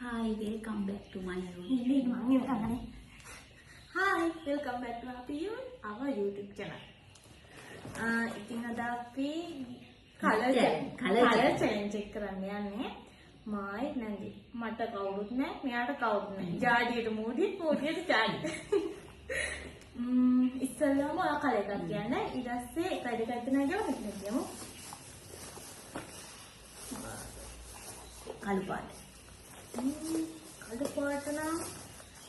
Hi, welcome back to my YouTube. Hi, welcome back to our YouTube channel. ඉතින් අද අපි color challenge එක කරන්න යන්නේ. මායි නැන්දි. මට කවුරුත් නැහැ, මෙයාට කවුරුත් නැහැ. ජාඩියට මෝඩියට ජාඩි. ඉස්සෙල්ලාම ඔයා කලර් එකක් කියන්න. ඊට පස්සේ 1 2 3 කියලා මෙතන කියමු. කළු පාට. කළු පාට නම්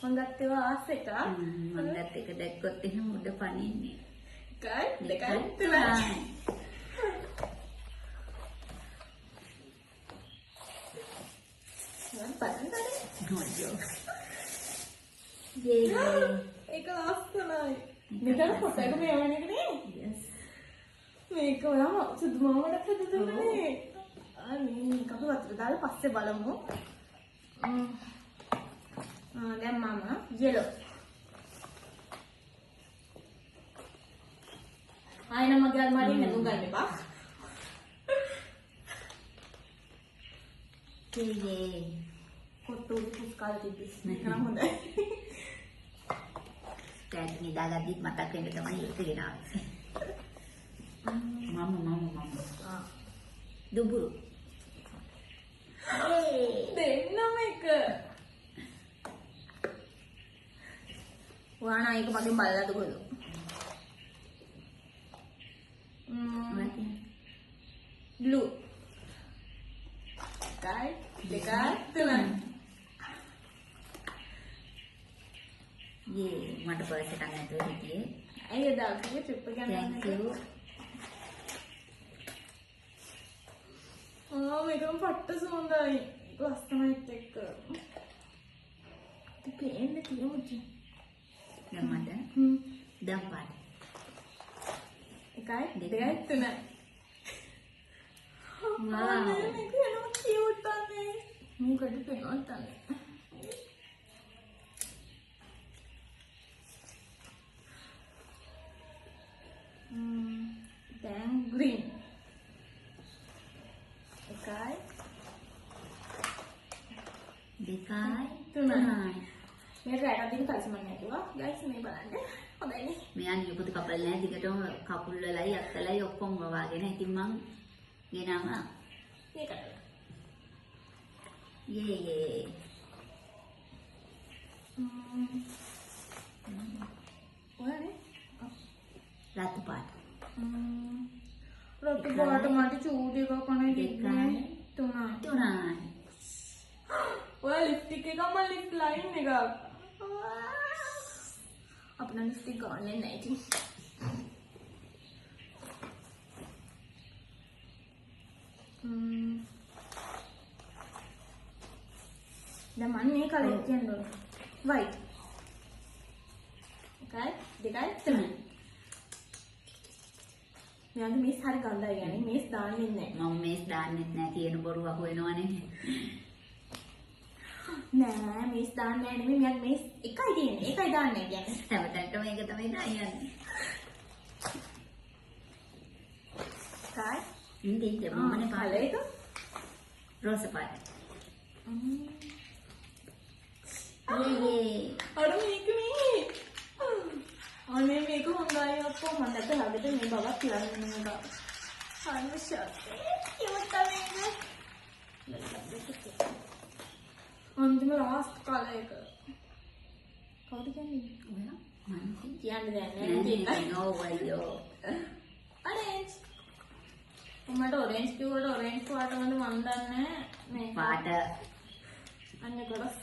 මම ගත්තේ ආස් එක. මම ගත්ත එක දැක්කොත් එහෙම උඩ පනින්නේ. 1 2 3 Nojo. Yay. ඒක ලස්සනයි. මෙතන ෆොටෝ එක මේ වань එක නේ? Yes. මේක ඔයාම සුදු මාමකට හදන්නේ. අනේ කපු වතුර දාලා පස්සේ බලමු. දැන් මම yellow. ආයෙ මගේ අල්මාරියෙන් නෙමු ගන්න එපා. Yay. කොට්ටු පුස්කාල තිබ්බිස් මේකනම් හොඳයි. ටැග් නිදාගද්දි මතක් වෙන්න තමයි ඒක ගෙනාවේ. මම. දුඹුරු. දෙන්නම එක. ඔයාලා ඒක මගෙන් බලලාද කොහෙද? blue. Kai, dekat, tulang. Yay, මට පර්ස් එකක් නැතුව හිටියේ. Ayo dah, aku trip pergi Thank you. මේක පට්ට සුන්දරයි. ලස්සනයිත් එක්ක. පේන්නේ තියෙමුචි. දැන් මට දම් පාට. 1 2 3. Wow. මේක එනවා කියුට් අනේ. මොකද පේනවද අනේ. දැන් green. 1 දෙකයි 3. මේක රැට දින කල්සමන් නැතුවා. ගයිස් මේ බලන්න. හොඳයිනේ. මෙයා නියපොතු කපලා නැහැ දිගටම කකුල් වලයි අත්වලයි ඔක්කොම වවාගෙන. ඉතින් මං ගෙනාවා. මේකට. Yay. ඔයානේ. රතු පාට. රොටි පාට මට චූටි එකක් කනේ දෙන්නේ. 3. තුනයි. ඔයා ලිප්ස්ටික් එකක් මම ලිප් ලයින් එකක්. අපේ ලිප්ස්ටික් ගන්නේ නැහැ ඉතින්. දැන් මම මේ කලර් කියන්න ඕන. white. 1 2 3. මෙයාගේ මේස් හරි ගඳයි යන්නේ. මේස් දාන්නේ නැහැ. මම මේස් දාන්නෙත් නැහැ කියන බොරුව අහුවෙනවනේ. නෑ මේස් දාන්නේ නැහැ නෙමෙයි. මෙයාගේ මේස් එකයි තියෙන්නේ. ඒකයි දාන්නේ කියන්නේ. හැමතැනටම මේක තමයි දාන්නේ. කායි? ඉතින් මමනේ කලර් එක. රෝස පාට. Yay. අර මේක නේ. අනේ මේක හොඳයි අප්පා. මට ළඟට මේ බවක් කියලා නේද? අනේ ෂර්ට්. කිව්වට මේක. අන්තිම ලාස්ට් කලර් එක. කවුද කියන්නේ? ඔයා මම කියන්නේ දැන් නෑ නෝ වයියෝ. ඔරෙන්ජ්. මට ඔරෙන්ජ් කිව්වට ඔරෙන්ජ් පාට වල මන් දන්නේ මේ පාට අන්න ගොඩක්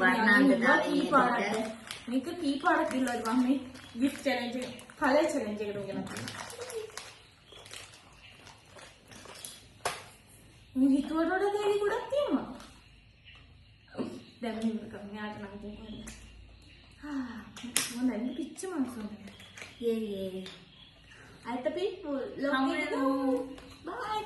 වර්ණාන්තතාවයේ මේක කී පාට කිව්වද මම මේ gift challenge එක කලර් challenge එකට ගෙන තියෙනවා. හිතුවට වඩා දෙවි ගොඩක් තියෙනවා. දැන් මේක මෙයාට නම් තියෙන්නේ. මම දැන් පිච්ච මංසොන්. Yay. I have to be full. Bye.